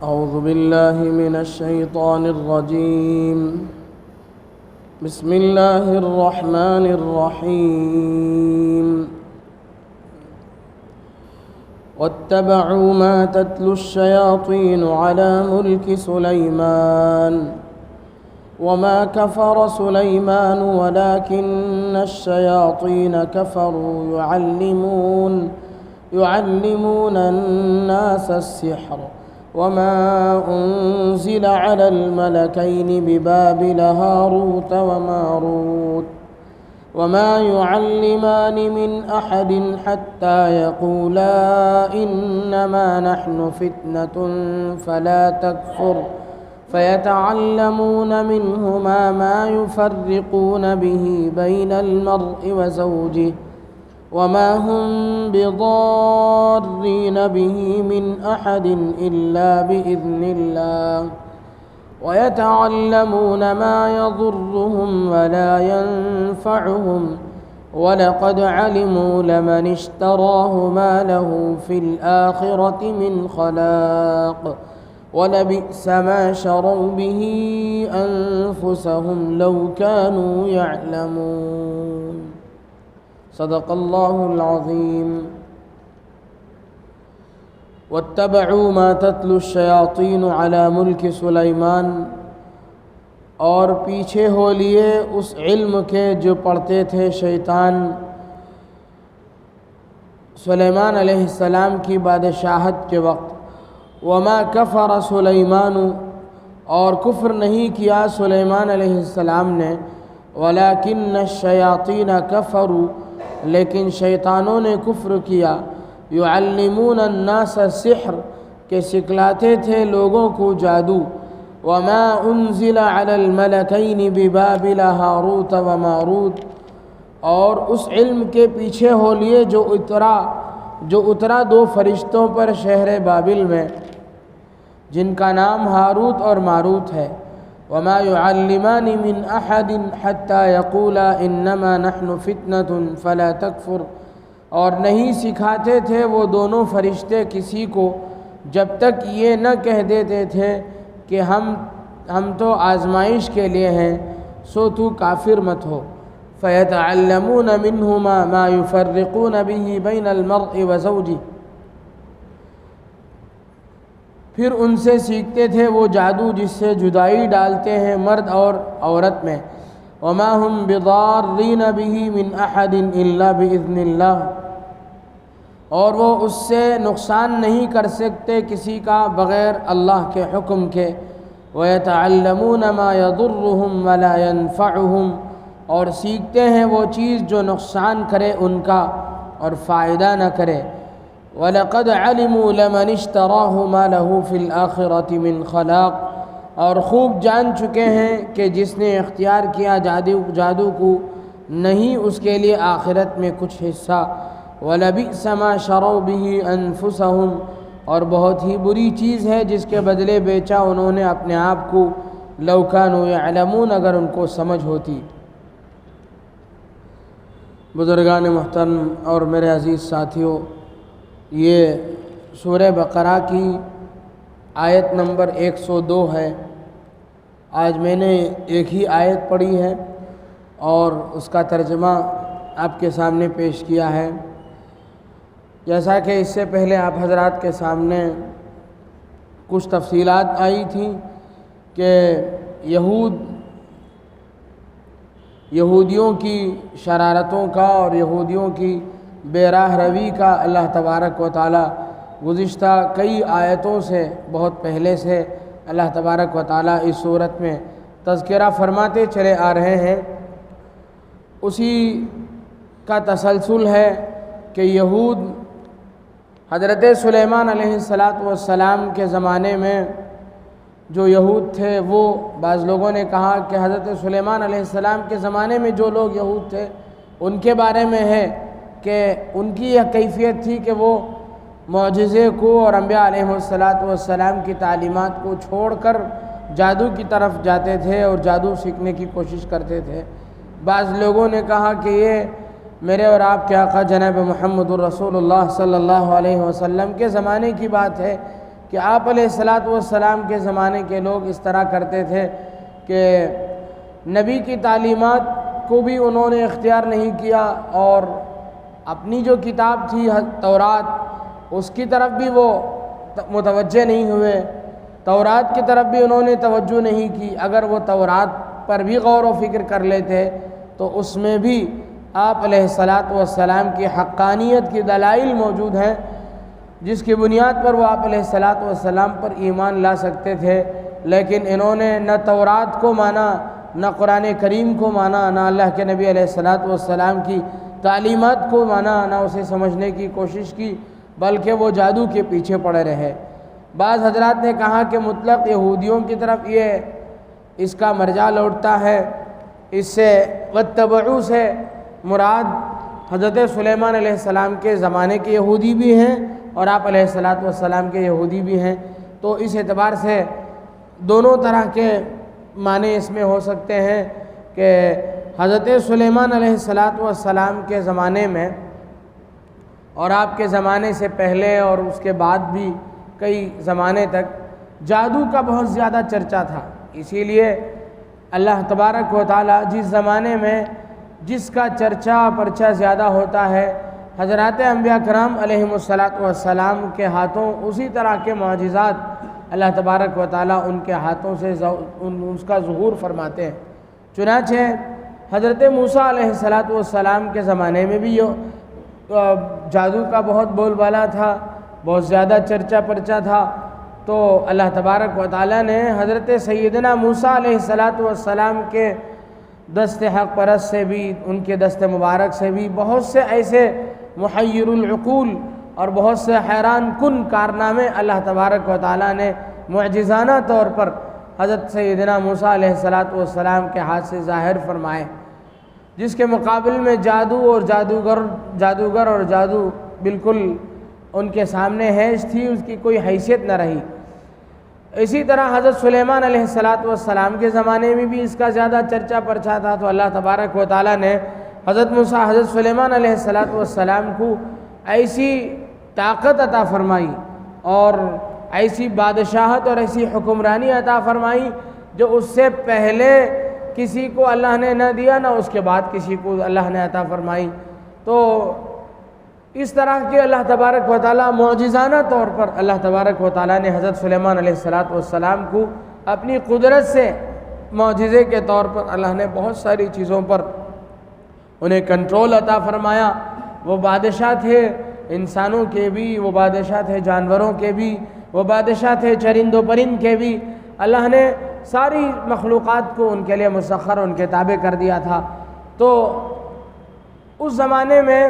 أعوذ بالله من الشيطان الرجيم. بسم الله الرحمن الرحيم. واتبعوا ما تتلو الشياطين على ملك سليمان وما كفر سليمان ولكن الشياطين كفروا يعلمون الناس السحر وما أنزل على الملكين ببابل هاروت وماروت وما يعلمان من أحد حتى يقولا إنما نحن فتنة فلا تكفر فيتعلمون منهما ما يفرقون به بين المرء وزوجه وما هم بضارين به من أحد إلا بإذن الله ويتعلمون ما يضرهم ولا ينفعهم ولقد علموا لمن اشتراه ما له في الآخرة من خلاق ولبئس ما شروا به أنفسهم لو كانوا يعلمون. صدق اللہ العظیم. واتبعوا ما تتلو الشیاطین علی ملک سلیمان، اور پیچھے ہو لیے اس علم کے جو پڑھتے تھے شیطان سلیمان علیہ السلام کی بادشاہت کے وقت. وما کفر سلیمان، اور کفر نہیں کیا سلیمان علیہ السلام نے. ولکن الشیاطین کفروا، لیکن شیطانوں نے کفر کیا. یعلمون الناس السحر، کہ سکھلاتے تھے لوگوں کو جادو. وما انزل علی الملکین ببابل ہاروت وماروت، اور اس علم کے پیچھے ہو لیے جو اترا دو فرشتوں پر شہر بابل میں، جن کا نام ہاروت اور ماروت ہے. وما يعلمان من احد حتى يقولا انما نحن فتنة فلا تكفر، اور نہیں سکھاتے تھے وہ دونوں فرشتے کسی کو جب تک یہ نہ کہہ دیتے تھے کہ ہم تو آزمائش کے لیے ہیں، سو تو کافر مت ہو. فيتعلمون منهما ما يفرقون به بين المرء وزوجه، پھر ان سے سیکھتے تھے وہ جادو جس سے جدائی ڈالتے ہیں مرد اور عورت میں. وما هم بضارین به من احد الا باذن اللہ، اور وہ اس سے نقصان نہیں کر سکتے کسی کا بغیر اللہ کے حکم کے. ويتعلمون ما يضرهم ولا ينفعهم، اور سیکھتے ہیں وہ چیز جو نقصان کرے ان کا اور فائدہ نہ کرے. وَلَقَدْ عَلِمُوا لَمَنِ اشْتَرَاهُ مَا لَهُ فِي الْآخِرَةِ مِنْ خَلَاقٍ، اور خوب جان چکے ہیں کہ جس نے اختیار کیا جادو کو، نہیں اس کے لیے آخرت میں کچھ حصہ. وَلَبِئْسَ مَا شَرَوْا بِهِ أَنفُسَهُمْ، اور بہت ہی بری چیز ہے جس کے بدلے بیچا انہوں نے اپنے آپ کو. لَوْ كَانُوا يَعْلَمُونَ، اگر ان کو سمجھ ہوتی. بزرگان محترم اور میرے عزیز ساتھیوں، یہ سورہ بقرہ کی آیت نمبر 102 ہے. آج میں نے ایک ہی آیت پڑھی ہے اور اس کا ترجمہ آپ کے سامنے پیش کیا ہے. جیسا کہ اس سے پہلے آپ حضرات کے سامنے کچھ تفصیلات آئی تھیں کہ یہودیوں کی شرارتوں کا اور یہودیوں کی بے راہ روی کا اللہ تبارک و تعالی گزشتہ کئی آیتوں سے، بہت پہلے سے اللہ تبارک و تعالی اس صورت میں تذکرہ فرماتے چلے آ رہے ہیں. اسی کا تسلسل ہے کہ یہود حضرت سلیمان علیہ السلام کے زمانے میں جو یہود تھے، وہ بعض لوگوں نے کہا کہ حضرت سلیمان علیہ السلام کے زمانے میں جو لوگ یہود تھے ان کے بارے میں ہے کہ ان کی یہ کیفیت تھی کہ وہ معجزے کو اور انبیاء علیہ السلام کی تعلیمات کو چھوڑ کر جادو کی طرف جاتے تھے اور جادو سیکھنے کی کوشش کرتے تھے. بعض لوگوں نے کہا کہ یہ میرے اور آپ کے آقا جناب محمد الرسول اللہ صلی اللہ علیہ وسلم کے زمانے کی بات ہے کہ آپ علیہ الصلاۃ والسلام کے زمانے کے لوگ اس طرح کرتے تھے کہ نبی کی تعلیمات کو بھی انہوں نے اختیار نہیں کیا اور اپنی جو کتاب تھی تورات اس کی طرف بھی وہ متوجہ نہیں ہوئے، تورات کی طرف بھی انہوں نے توجہ نہیں کی۔ اگر وہ تورات پر بھی غور و فکر کر لیتے تو اس میں بھی آپ علیہ الصلاۃ والسلام کی حقانیت کی دلائل موجود ہیں، جس کی بنیاد پر وہ آپ علیہ الصلاۃ والسلام پر ایمان لا سکتے تھے۔ لیکن انہوں نے نہ تورات کو مانا، نہ قرآن کریم کو مانا، نہ اللہ کے نبی علیہ الصلاۃ والسلام کی تعلیمات کو مانا، نہ اسے سمجھنے کی کوشش کی، بلکہ وہ جادو کے پیچھے پڑے رہے۔ بعض حضرات نے کہا کہ مطلق یہودیوں کی طرف اس کا مرجع لوٹتا ہے۔ اس سے واتبعوا سے مراد حضرت سلیمان علیہ السلام کے زمانے کے یہودی بھی ہیں اور آپ علیہ الصلاۃ والسلام کے یہودی بھی ہیں، تو اس اعتبار سے دونوں طرح کے معنی اس میں ہو سکتے ہیں کہ حضرت سلیمان علیہ الصلاۃ والسلام کے زمانے میں اور آپ کے زمانے سے پہلے اور اس کے بعد بھی کئی زمانے تک جادو کا بہت زیادہ چرچا تھا۔ اسی لیے اللہ تبارک و تعالیٰ جس زمانے میں جس کا چرچا پرچا زیادہ ہوتا ہے، حضرات انبیاء کرام علیہم الصلاۃ والسلام کے ہاتھوں اسی طرح کے معجزات اللہ تبارک و تعالیٰ ان کے ہاتھوں سے اس کا ظہور فرماتے ہیں۔ چنانچہ حضرت موسیٰ علیہ الصلاۃ والسلام کے زمانے میں بھی جادو کا بہت بول بالا تھا، بہت زیادہ چرچا پرچا تھا، تو اللہ تبارک و تعالیٰ نے حضرت سیدنا موسیٰ علیہ الصلاۃ والسلام کے دست حق پرست سے بھی، ان کے دست مبارک سے بھی بہت سے ایسے محیر العقول اور بہت سے حیران کن کارنامے اللہ تبارک و تعالیٰ نے معجزانہ طور پر حضرت سیدنا موسیٰ علیہ الصلاۃ والسلام کے ہاتھ سے ظاہر فرمائے، جس کے مقابل میں جادو اور جادوگر اور جادو بالکل ان کے سامنے حیض تھی، اس کی کوئی حیثیت نہ رہی۔ اسی طرح حضرت سلیمان علیہ الصلاۃ والسلام کے زمانے میں بھی اس کا زیادہ چرچا پرچا تھا، تو اللہ تبارک و تعالیٰ نے حضرت سلیمان علیہ الصلاۃ والسلام کو ایسی طاقت عطا فرمائی اور ایسی بادشاہت اور ایسی حکمرانی عطا فرمائی جو اس سے پہلے کسی کو اللہ نے نہ دیا، نہ اس کے بعد کسی کو اللہ نے عطا فرمائی۔ تو اس طرح کے اللہ تبارک و تعالیٰ معجزانہ طور پر اللہ تبارک و تعالیٰ نے حضرت سلیمان علیہ الصلاۃ والسلام کو اپنی قدرت سے معجزے کے طور پر اللہ نے بہت ساری چیزوں پر انہیں کنٹرول عطا فرمایا۔ وہ بادشاہ تھے انسانوں کے بھی، وہ بادشاہ تھے جانوروں کے بھی، وہ بادشاہ تھے چرند و پرند کے بھی۔ اللہ نے ساری مخلوقات کو ان کے لیے مسخر، ان کے تابع کر دیا تھا۔ تو اس زمانے میں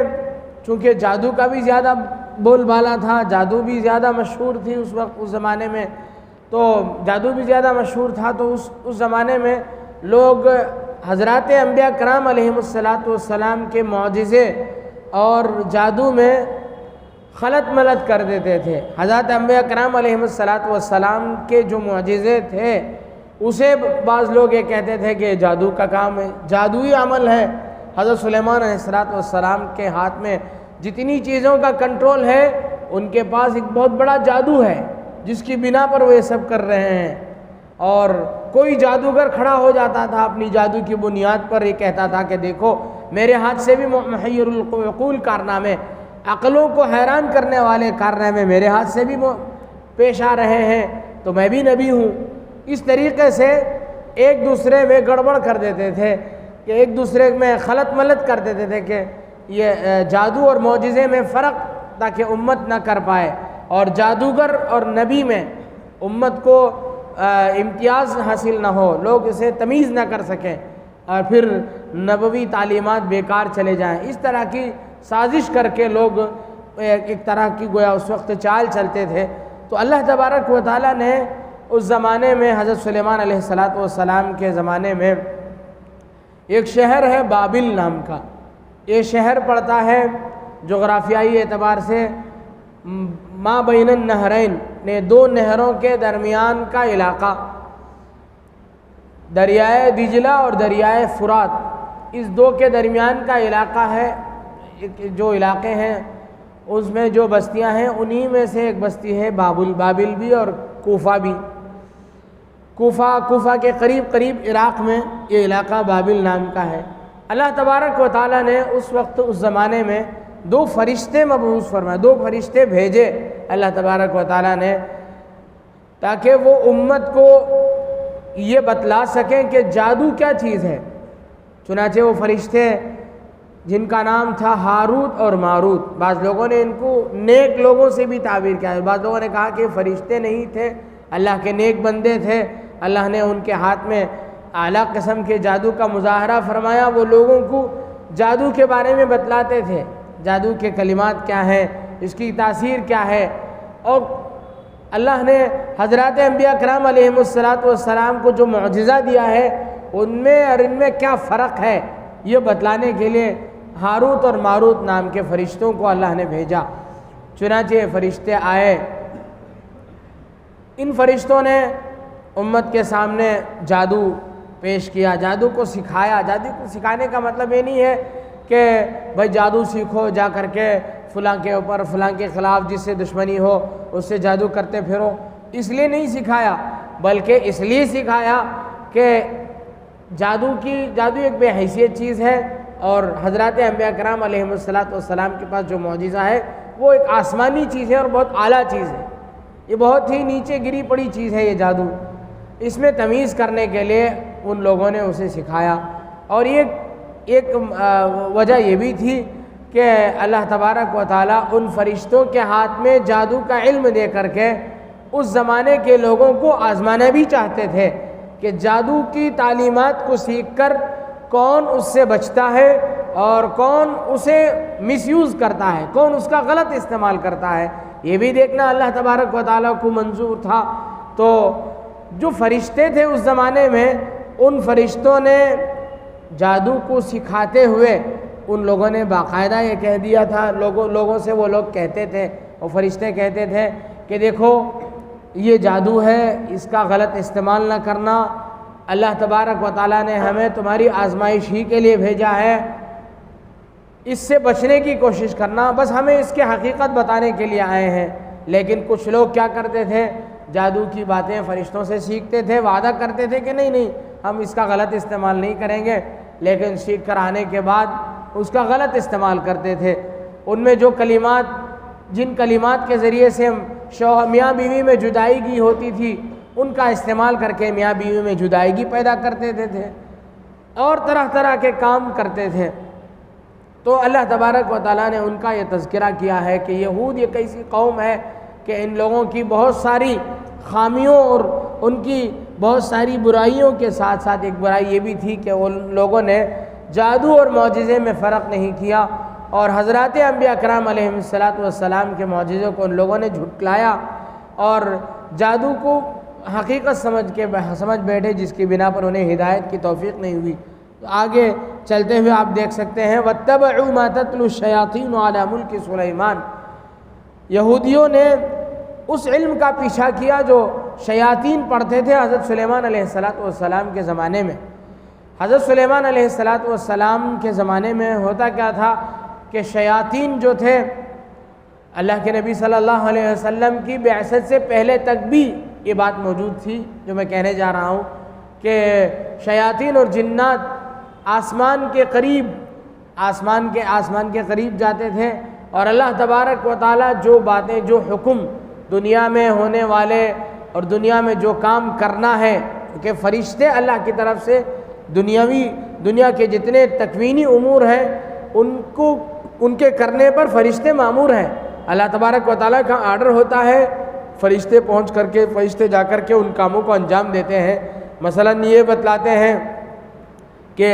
چونکہ جادو کا بھی زیادہ بول بالا تھا، جادو بھی زیادہ مشہور تھی اس وقت، اس زمانے میں تو جادو بھی زیادہ مشہور تھا، تو اس زمانے میں لوگ حضرات انبیاء کرام علیہم الصلاۃ والسلام کے معجزے اور جادو میں خلط ملط کر دیتے تھے۔ حضرات انبیاء کرام علیہم الصلاۃ والسلام کے جو معجزے تھے اسے بعض لوگ یہ کہتے تھے کہ جادو کا کام ہے، جادوئی عمل ہے۔ حضرت سلیمان علیہ الصلاۃ والسلام کے ہاتھ میں جتنی چیزوں کا کنٹرول ہے، ان کے پاس ایک بہت بڑا جادو ہے جس کی بنا پر وہ یہ سب کر رہے ہیں۔ اور کوئی جادوگر کھڑا ہو جاتا تھا اپنی جادو کی بنیاد پر، یہ کہتا تھا کہ دیکھو میرے ہاتھ سے بھی محیر العقول کارنامے، عقلوں کو حیران کرنے والے کارنامے میرے ہاتھ سے بھی پیش آ رہے ہیں، تو میں بھی نبی ہوں۔ اس طریقے سے ایک دوسرے میں گڑبڑ کر دیتے تھے کہ ایک دوسرے میں خلط ملط کر دیتے تھے کہ یہ جادو اور معجزے میں فرق تاکہ امت نہ کر پائے، اور جادوگر اور نبی میں امت کو امتیاز حاصل نہ ہو، لوگ اسے تمیز نہ کر سکیں اور پھر نبوی تعلیمات بیکار چلے جائیں۔ اس طرح کی سازش کر کے لوگ ایک طرح کی گویا اس وقت چال چلتے تھے۔ تو اللہ تبارک و تعالیٰ نے اس زمانے میں حضرت سلیمان علیہ الصلاۃ والسلام کے زمانے میں ایک شہر ہے بابل نام کا، یہ شہر پڑتا ہے جغرافیائی اعتبار سے ما بین النہرین، نے دو نہروں کے درمیان کا علاقہ، دریائے دجلہ اور دریائے فرات، اس دو کے درمیان کا علاقہ ہے۔ جو علاقے ہیں اس میں جو بستیاں ہیں انہی میں سے ایک بستی ہے بابل بھی اور کوفہ بھی۔ کوفہ کے قریب عراق میں یہ علاقہ بابل نام کا ہے۔ اللہ تبارک و تعالیٰ نے اس وقت اس زمانے میں 2 فرشتے مبعوث فرمائے، 2 فرشتے بھیجے اللہ تبارک و تعالیٰ نے، تاکہ وہ امت کو یہ بتلا سکیں کہ جادو کیا چیز ہے۔ چنانچہ وہ فرشتے جن کا نام تھا ہاروت اور ماروت، بعض لوگوں نے ان کو نیک لوگوں سے بھی تعبیر کیا ہے، بعض لوگوں نے کہا کہ فرشتے نہیں تھے، اللہ کے نیک بندے تھے، اللہ نے ان کے ہاتھ میں اعلیٰ قسم کے جادو کا مظاہرہ فرمایا، وہ لوگوں کو جادو کے بارے میں بتلاتے تھے، جادو کے کلمات کیا ہیں، اس کی تاثیر کیا ہے، اور اللہ نے حضرات انبیاء کرام علیہم السلام کو جو معجزہ دیا ہے ان میں اور ان میں کیا فرق ہے، یہ بتلانے کے لیے ہاروت اور ماروت نام کے فرشتوں کو اللہ نے بھیجا۔ چنانچہ یہ فرشتے آئے، ان فرشتوں نے امت کے سامنے جادو پیش کیا، جادو کو سکھایا۔ جادو کو سکھانے کا مطلب یہ نہیں ہے کہ بھائی جادو سیکھو جا کر کے فلاں کے اوپر، فلاں کے خلاف جس سے دشمنی ہو اس سے جادو کرتے پھرو، اس لیے نہیں سکھایا، بلکہ اس لیے سکھایا کہ جادو ایک بے حیثیت چیز ہے، اور حضرات انبیاء کرام علیہم السلام کے پاس جو معجزہ ہے وہ ایک آسمانی چیز ہے اور بہت اعلیٰ چیز ہے، یہ بہت ہی نیچے گری پڑی چیز ہے یہ جادو۔ اس میں تمیز کرنے کے لیے ان لوگوں نے اسے سکھایا، اور ایک وجہ یہ بھی تھی کہ اللہ تبارک و تعالیٰ ان فرشتوں کے ہاتھ میں جادو کا علم دے کر کے اس زمانے کے لوگوں کو آزمانا بھی چاہتے تھے کہ جادو کی تعلیمات کو سیکھ کر کون اس سے بچتا ہے اور کون اسے مس یوز کرتا ہے، کون اس کا غلط استعمال کرتا ہے، یہ بھی دیکھنا اللہ تبارک و تعالیٰ کو منظور تھا۔ تو جو فرشتے تھے اس زمانے میں، ان فرشتوں نے جادو کو سکھاتے ہوئے ان لوگوں نے باقاعدہ یہ کہہ دیا تھا، لوگوں سے وہ لوگ کہتے تھے، وہ فرشتے کہتے تھے کہ دیکھو یہ جادو ہے، اس کا غلط استعمال نہ کرنا، اللہ تبارک و تعالیٰ نے ہمیں تمہاری آزمائش ہی کے لیے بھیجا ہے، اس سے بچنے کی کوشش کرنا، بس ہمیں اس کی حقیقت بتانے کے لیے آئے ہیں۔ لیکن کچھ لوگ کیا کرتے تھے، جادو کی باتیں فرشتوں سے سیکھتے تھے، وعدہ کرتے تھے کہ نہیں ہم اس کا غلط استعمال نہیں کریں گے، لیکن سیکھ کر آنے کے بعد اس کا غلط استعمال کرتے تھے۔ ان میں جن کلمات کے ذریعے سے میاں بیوی میں جدائیگی ہوتی تھی ان کا استعمال کر کے میاں بیوی میں جدائیگی پیدا کرتے تھے اور طرح طرح کے کام کرتے تھے۔ تو اللہ تبارک و تعالیٰ نے ان کا یہ تذکرہ کیا ہے کہ یہود ایک ایسی قوم ہے کہ ان لوگوں کی بہت ساری خامیوں اور ان کی بہت ساری برائیوں کے ساتھ ساتھ ایک برائی یہ بھی تھی کہ ان لوگوں نے جادو اور معجزے میں فرق نہیں کیا، اور حضرات انبیاء کرام علیہم السلام کے معجزوں کو ان لوگوں نے جھٹلایا اور جادو کو حقیقت سمجھ بیٹھے، جس کی بنا پر انہیں ہدایت کی توفیق نہیں ہوئی۔ تو آگے چلتے ہوئے آپ دیکھ سکتے ہیں وَاتَّبَعُوا مَا تَتْلُو الشَّيَاطِينُ عَلَى مُلْكِ سُلَيْمَانَ، یہودیوں نے اس علم کا پیچھا کیا جو شیاطین پڑھتے تھے حضرت سلیمان علیہ السلام کے زمانے میں۔ حضرت سلیمان علیہ السلام کے زمانے میں ہوتا کیا تھا کہ شیاطین جو تھے، اللہ کے نبی صلی اللہ علیہ وسلم کی بعثت سے پہلے تک بھی یہ بات موجود تھی جو میں کہنے جا رہا ہوں کہ شیاطین اور جنات آسمان کے قریب جاتے تھے، اور اللہ تبارک و تعالیٰ جو باتیں، جو حکم دنیا میں ہونے والے اور دنیا میں جو کام کرنا ہے، کہ فرشتے اللہ کی طرف سے دنیا کے جتنے تکوینی امور ہیں ان کے کرنے پر فرشتے مامور ہیں۔ اللہ تبارک و تعالیٰ کا آرڈر ہوتا ہے، فرشتے جا کر کے ان کاموں کو انجام دیتے ہیں۔ مثلا یہ بتلاتے ہیں کہ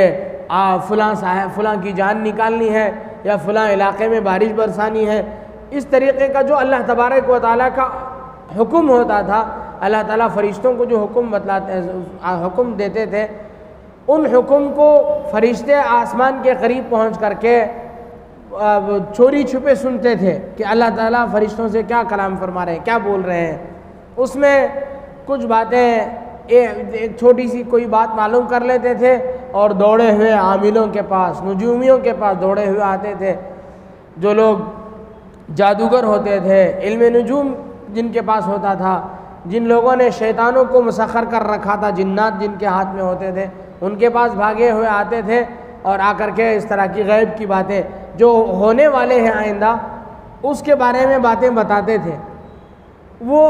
فلاں کی جان نکالنی ہے یا فلاں علاقے میں بارش برسانی ہے، اس طریقے کا جو اللہ تبارک و تعالیٰ کا حکم ہوتا تھا، اللہ تعالیٰ فرشتوں کو جو حکم دیتے تھے، ان حکم کو فرشتے آسمان کے قریب پہنچ کر کے چوری چھپے سنتے تھے کہ اللہ تعالیٰ فرشتوں سے کیا کلام فرما رہے ہیں، کیا بول رہے ہیں۔ اس میں کچھ باتیں، ایک چھوٹی سی کوئی بات معلوم کر لیتے تھے اور دوڑے ہوئے عاملوں کے پاس، نجومیوں کے پاس دوڑے ہوئے آتے تھے، جو لوگ جادوگر ہوتے تھے، علم نجوم جن کے پاس ہوتا تھا، جن لوگوں نے شیطانوں کو مسخر کر رکھا تھا، جنات جن کے ہاتھ میں ہوتے تھے، ان کے پاس بھاگے ہوئے آتے تھے اور آ کر کے اس طرح کی غیب کی باتیں جو ہونے والے ہیں آئندہ اس کے بارے میں باتیں بتاتے تھے۔ وہ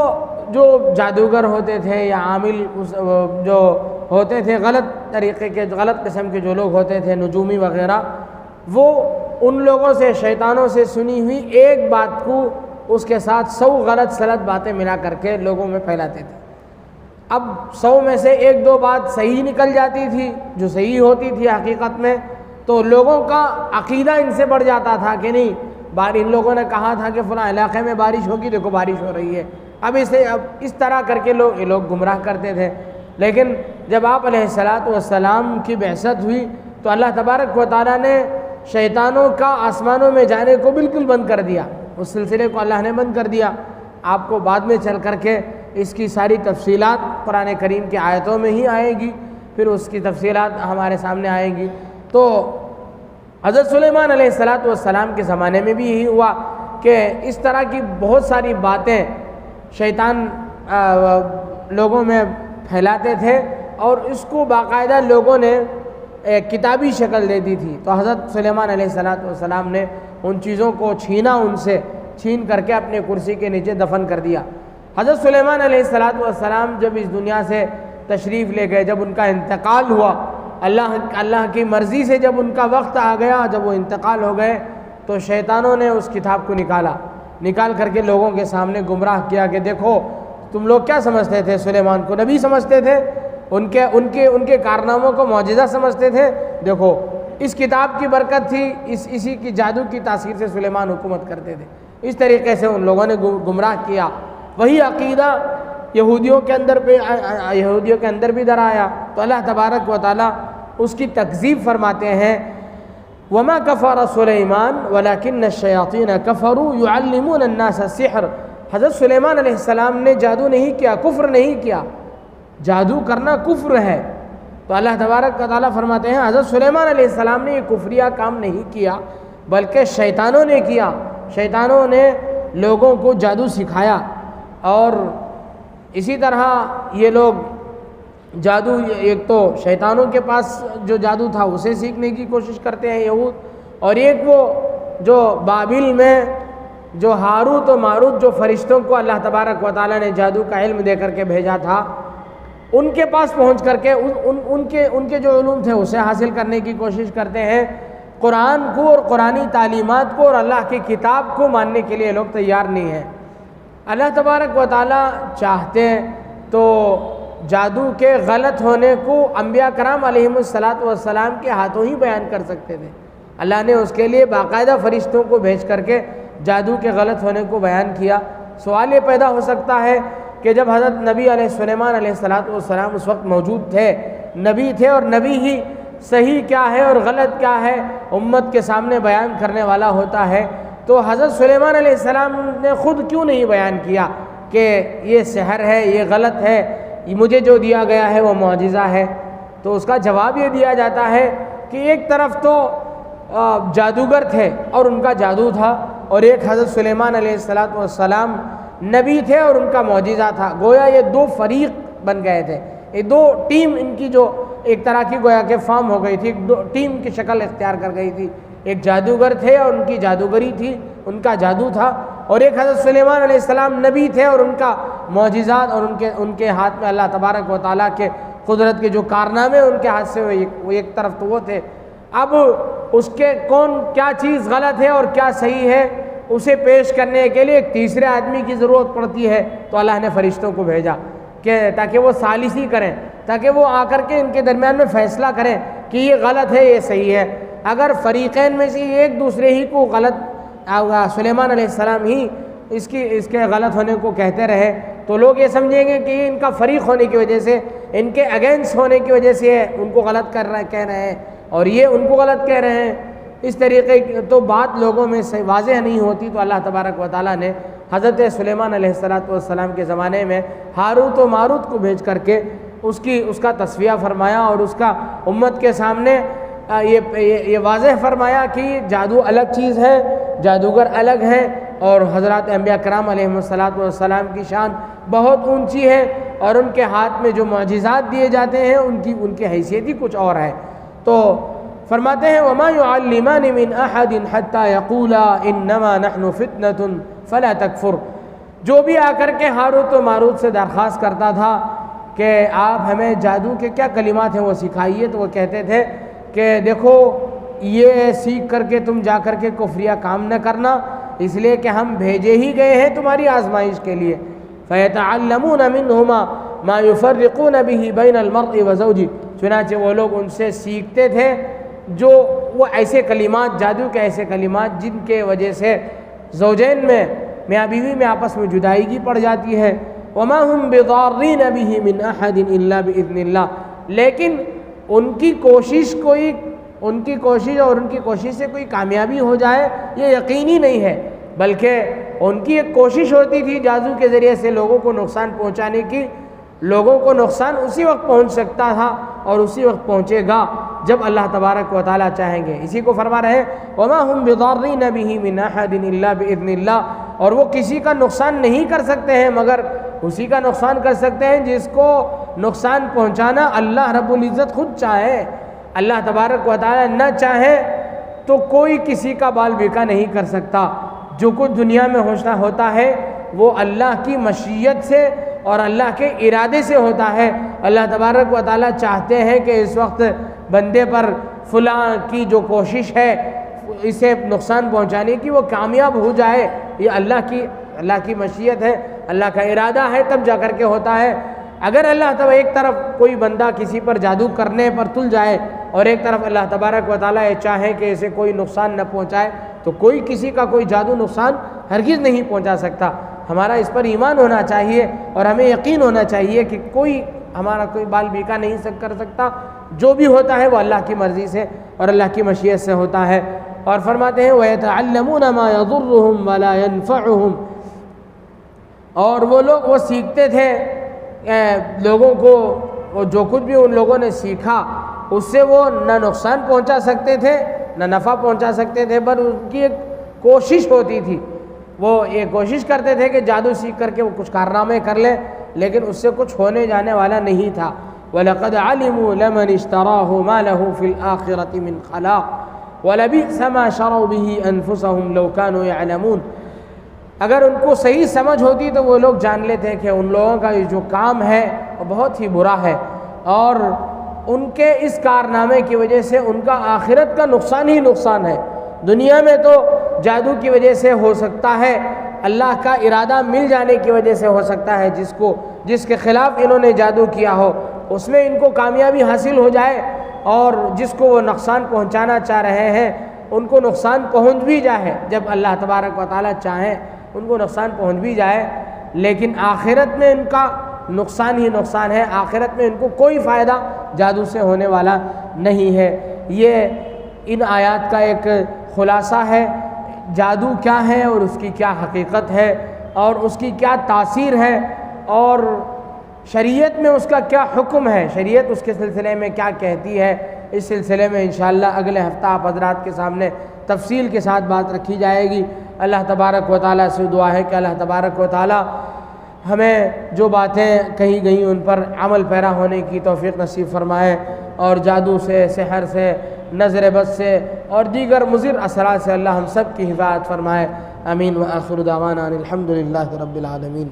جو جادوگر ہوتے تھے یا عامل جو ہوتے تھے غلط طریقے کے، غلط قسم کے جو لوگ ہوتے تھے، نجومی وغیرہ، وہ ان لوگوں سے، شیطانوں سے سنی ہوئی ایک بات کو اس کے ساتھ 100 غلط سلط باتیں ملا کر کے لوگوں میں پھیلاتے تھے۔ اب 100 میں سے 1-2 بات صحیح نکل جاتی تھی جو صحیح ہوتی تھی حقیقت میں، تو لوگوں کا عقیدہ ان سے بڑھ جاتا تھا کہ نہیں، ان لوگوں نے کہا تھا کہ فلاں علاقے میں بارش ہوگی، دیکھو بارش ہو رہی ہے۔ اب اس طرح کر کے یہ لوگ گمراہ کرتے تھے۔ لیکن جب آپ علیہ الصلاۃ والسلام کی بعثت ہوئی تو اللہ تبارک و تعالیٰ نے شیطانوں کا آسمانوں میں جانے کو بالکل بند کر دیا، اس سلسلے کو اللہ نے بند کر دیا۔ آپ کو بعد میں چل کر کے اس کی ساری تفصیلات قرآن کریم کی آیتوں میں ہی آئے گی، پھر اس کی تفصیلات ہمارے سامنے آئیں گی۔ تو حضرت سلیمان علیہ السلام کے زمانے میں بھی یہی ہوا کہ اس طرح کی بہت ساری باتیں شیطان لوگوں میں پھیلاتے تھے اور اس کو باقاعدہ لوگوں نے ایک کتابی شکل دے دی تھی۔ تو حضرت سلیمان علیہ السلام نے ان چیزوں کو ان سے چھین کر کے اپنے کرسی کے نیچے دفن کر دیا۔ حضرت سلیمان علیہ السلام جب اس دنیا سے تشریف لے گئے، جب ان کا انتقال ہوا، اللہ کی مرضی سے جب ان کا وقت آ گیا، جب وہ انتقال ہو گئے، تو شیطانوں نے اس کتاب کو نکال کر کے لوگوں کے سامنے گمراہ کیا کہ دیکھو تم لوگ کیا سمجھتے تھے، سلیمان کو نبی سمجھتے تھے، ان کے کارناموں کو معجزہ سمجھتے تھے، دیکھو اس کتاب کی برکت تھی، اسی کی جادو کی تاثیر سے سلیمان حکومت کرتے تھے۔ اس طریقے سے ان لوگوں نے گمراہ کیا۔ وہی عقیدہ یہودیوں کے اندر بھی در آیا، تو اللہ تبارک و تعالیٰ اس کی تکذیب فرماتے ہیں، وَمَا كَفَرَ سُلَيْمَانُ وَلَكِنَّ الشَّيَاطِينَ كَفَرُوا يُعَلِّمُونَ النَّاسَ السِّحْرَ۔ حضرت سلیمان علیہ السلام نے جادو نہیں کیا، کفر نہیں کیا، جادو کرنا کفر ہے۔ تو اللہ تبارک و تعالیٰ فرماتے ہیں حضرت سلیمان علیہ السلام نے یہ کفریہ کام نہیں کیا، بلکہ شیطانوں نے کیا۔ شیطانوں نے لوگوں کو جادو سکھایا، اور اسی طرح یہ لوگ جادو، ایک تو شیطانوں کے پاس جو جادو تھا اسے سیکھنے کی کوشش کرتے ہیں یہود، اور ایک وہ جو بابل میں جو ہاروت و ماروت جو فرشتوں کو اللہ تبارک و تعالیٰ نے جادو کا علم دے کر کے بھیجا تھا، ان کے پاس پہنچ کر کے ان کے جو علوم تھے اسے حاصل کرنے کی کوشش کرتے ہیں۔ قرآن کو اور قرآنی تعلیمات کو اور اللہ کی کتاب کو ماننے کے لیے لوگ تیار نہیں ہیں۔ اللہ تبارک و تعالیٰ چاہتے تو جادو کے غلط ہونے کو انبیاء کرام علیہم السلام کے ہاتھوں ہی بیان کر سکتے تھے۔ اللہ نے اس کے لیے باقاعدہ فرشتوں کو بھیج کر کے جادو کے غلط ہونے کو بیان کیا۔ سوال یہ پیدا ہو سکتا ہے کہ جب حضرت نبی علیہ سلیمان علیہ السلام اس وقت موجود تھے، نبی تھے، اور نبی ہی صحیح کیا ہے اور غلط کیا ہے امت کے سامنے بیان کرنے والا ہوتا ہے، تو حضرت سلیمان علیہ السلام نے خود کیوں نہیں بیان کیا کہ یہ سحر ہے، یہ غلط ہے، مجھے جو دیا گیا ہے وہ معجزہ ہے؟ تو اس کا جواب یہ دیا جاتا ہے کہ ایک طرف تو جادوگر تھے اور ان کا جادو تھا، اور ایک حضرت سلیمان علیہ السلام نبی تھے اور ان کا معجزہ تھا۔ گویا یہ 2 فریق بن گئے تھے، یہ 2 ٹیم ان کی جو ایک طرح کی گویا کہ فارم ہو گئی تھی، 2 ٹیم کی شکل اختیار کر گئی تھی۔ ایک جادوگر تھے اور ان کی جادوگری تھی، ان کا جادو تھا، اور ایک حضرت سلیمان علیہ السلام نبی تھے اور ان کا معجزات اور ان کے ہاتھ میں اللہ تبارک و تعالیٰ کے قدرت کے جو کارنامے ان کے ہاتھ سے ہوئے، وہ ایک طرف تو وہ تھے۔ اب اس کے کیا چیز غلط ہے اور کیا صحیح ہے اسے پیش کرنے کے لیے ایک تیسرے آدمی کی ضرورت پڑتی ہے، تو اللہ نے فرشتوں کو بھیجا کہ تاکہ وہ ثالثی کریں، تاکہ وہ آ کر کے ان کے درمیان میں فیصلہ کریں کہ یہ غلط ہے یہ صحیح ہے۔ اگر فریقین میں سے ایک دوسرے ہی کو غلط، سلیمان علیہ السلام ہی اس کے غلط ہونے کو کہتے رہے، تو لوگ یہ سمجھیں گے کہ یہ ان کا فریق ہونے کی وجہ سے، ان کے اگینسٹ ہونے کی وجہ سے ان کو غلط کہہ رہے ہیں اور یہ ان کو غلط کہہ رہے ہیں۔ اس طریقے کی تو بات لوگوں میں سے واضح نہیں ہوتی، تو اللہ تبارک و تعالیٰ نے حضرت سلیمان علیہ السلام کے زمانے میں ہاروت و ماروت کو بھیج کر کے اس کا تصفیہ فرمایا اور اس کا امت کے سامنے یہ واضح فرمایا کہ جادو الگ چیز ہے، جادوگر الگ ہے، اور حضرات انبیاء کرام علیہ السلام کی شان بہت اونچی ہے، اور ان کے ہاتھ میں جو معجزات دیے جاتے ہیں ان کی حیثیت ہی کچھ اور ہے۔ تو فرماتے ہیں وَمَا يُعَلِّمَانِ مِنْ أَحَدٍ حَتَّى يَقُولَا إِنَّمَا نَحْنُ فِتْنَةٌ فَلَا تَكْفُرْ۔ جو بھی آ کر کے ہاروت و ماروت سے درخواست کرتا تھا کہ آپ ہمیں جادو کے کیا کلمات ہیں وہ سکھائیے، تو وہ کہتے تھے کہ دیکھو یہ سیکھ کر کے تم جا کر کے کفریہ کام نہ کرنا، اس لیے کہ ہم بھیجے ہی گئے ہیں تمہاری آزمائش کے لیے۔ فَيَتَعَلَّمُونَ مِنْهُمَا مَا يُفَرِّقُونَ بِهِ بَيْنَ الْمَرْءِ وَزَوْجِهِ، چنانچہ وہ لوگ ان سے سیکھتے تھے جو وہ ایسے کلمات، جادو کے ایسے کلمات جن کے وجہ سے زوجین میں، میاں بیوی میں آپس میں جدائیگی پڑ جاتی ہے۔ وَمَا هُمْ بِضَارِّينَ بِهِ مِنْ أَحَدٍ إِلَّا بِإِذْنِ اللَّهِ، لیکن ان کی کوشش سے کوئی کامیابی ہو جائے یہ یقینی نہیں ہے، بلکہ ان کی ایک کوشش ہوتی تھی جادو کے ذریعے سے لوگوں کو نقصان پہنچانے کی۔ لوگوں کو نقصان اسی وقت پہنچ سکتا تھا اور اسی وقت پہنچے گا جب اللہ تبارک و تعالیٰ چاہیں گے۔ اسی کو فرما رہے ہیں وَمَا هُمْ بِضَارِّينَ بِهِ مِنْ أَحَدٍ إِلَّا بِإِذْنِ اللَّهِ، اور وہ کسی کا نقصان نہیں کر سکتے ہیں مگر اسی کا نقصان کر سکتے ہیں جس کو نقصان پہنچانا اللہ رب العزت خود چاہے۔ اللہ تبارک و تعالیٰ نہ چاہے تو کوئی کسی کا بال بیکا نہیں کر سکتا۔ جو کچھ دنیا میں ہوتا ہے وہ اللہ کی مشیت سے اور اللہ کے ارادے سے ہوتا ہے۔ اللہ تبارک و تعالیٰ چاہتے ہیں کہ اس وقت بندے پر فلاں کی جو کوشش ہے اسے نقصان پہنچانے کی وہ کامیاب ہو جائے، یہ اللہ کی مشیت ہے، اللہ کا ارادہ ہے، تب جا کر کے ہوتا ہے۔ اگر اللہ تعالیٰ ایک طرف کوئی بندہ کسی پر جادو کرنے پر تل جائے اور ایک طرف اللہ تبارک و تعالیٰ یہ چاہے کہ اسے کوئی نقصان نہ پہنچائے، تو کوئی کسی کا کوئی جادو نقصان ہرگز نہیں پہنچا سکتا۔ ہمارا اس پر ایمان ہونا چاہیے اور ہمیں یقین ہونا چاہیے کہ ہمارا کوئی بال بیکا نہیں کر سکتا۔ جو بھی ہوتا ہے وہ اللہ کی مرضی سے اور اللہ کی مشیت سے ہوتا ہے۔ اور فرماتے ہیں وَيَتَعَلَّمُونَ مَا يَضُرُّهُمْ وَلَا يَنْفَعُهُمْ، اور وہ لوگ وہ سیکھتے تھے لوگوں کو جو کچھ بھی ان لوگوں نے سیکھا اس سے وہ نہ نقصان پہنچا سکتے تھے نہ نفع پہنچا سکتے تھے، پر ان کی ایک کوشش ہوتی تھی، وہ یہ کوشش کرتے تھے کہ جادو سیکھ کر کے وہ کچھ کارنامے کر لیں، لیکن اس سے کچھ ہونے جانے والا نہیں تھا۔ وَلَقَدْ عَلِمُوا لَمَنِ اشْتَرَاهُ مَا لَهُ فِي الْآخِرَةِ مِنْ خَلَاقٍ وَلَبِئْسَ مَا شَرَوْا بِهِ أَنفُسَهُمْ لَوْ كَانُوا يَعْلَمُونَ۔ اگر ان کو صحیح سمجھ ہوتی تو وہ لوگ جان لیتے کہ ان لوگوں کا یہ جو کام ہے وہ بہت ہی برا ہے، اور ان کے اس کارنامے کی وجہ سے ان کا آخرت کا نقصان ہی نقصان ہے۔ دنیا میں تو جادو کی وجہ سے ہو سکتا ہے، اللہ کا ارادہ مل جانے کی وجہ سے ہو سکتا ہے، جس کے خلاف انہوں نے جادو کیا ہو اس میں ان کو کامیابی حاصل ہو جائے، اور جس کو وہ نقصان پہنچانا چاہ رہے ہیں ان کو نقصان پہنچ بھی جائے، جب اللہ تبارک و تعالیٰ چاہیں ان کو نقصان پہنچ بھی جائے، لیکن آخرت میں ان کا نقصان ہی نقصان ہے، آخرت میں ان کو کوئی فائدہ جادو سے ہونے والا نہیں ہے۔ یہ ان آیات کا ایک خلاصہ ہے، جادو کیا ہے اور اس کی کیا حقیقت ہے اور اس کی کیا تاثیر ہے، اور شریعت میں اس کا کیا حکم ہے، شریعت اس کے سلسلے میں کیا کہتی ہے۔ اس سلسلے میں انشاءاللہ اگلے ہفتہ آپ حضرات کے سامنے تفصیل کے ساتھ بات رکھی جائے گی۔ اللہ تبارک و تعالیٰ سے دعا ہے کہ اللہ تبارک و تعالیٰ ہمیں جو باتیں کہی گئیں ان پر عمل پیرا ہونے کی توفیق نصیب فرمائے، اور جادو سے، سحر سے، نظر بد سے اور دیگر مضر اثرات سے اللہ ہم سب کی حفاظت فرمائے۔ آمین۔ وآخر دعوانا ان الحمد للہ رب العالمین۔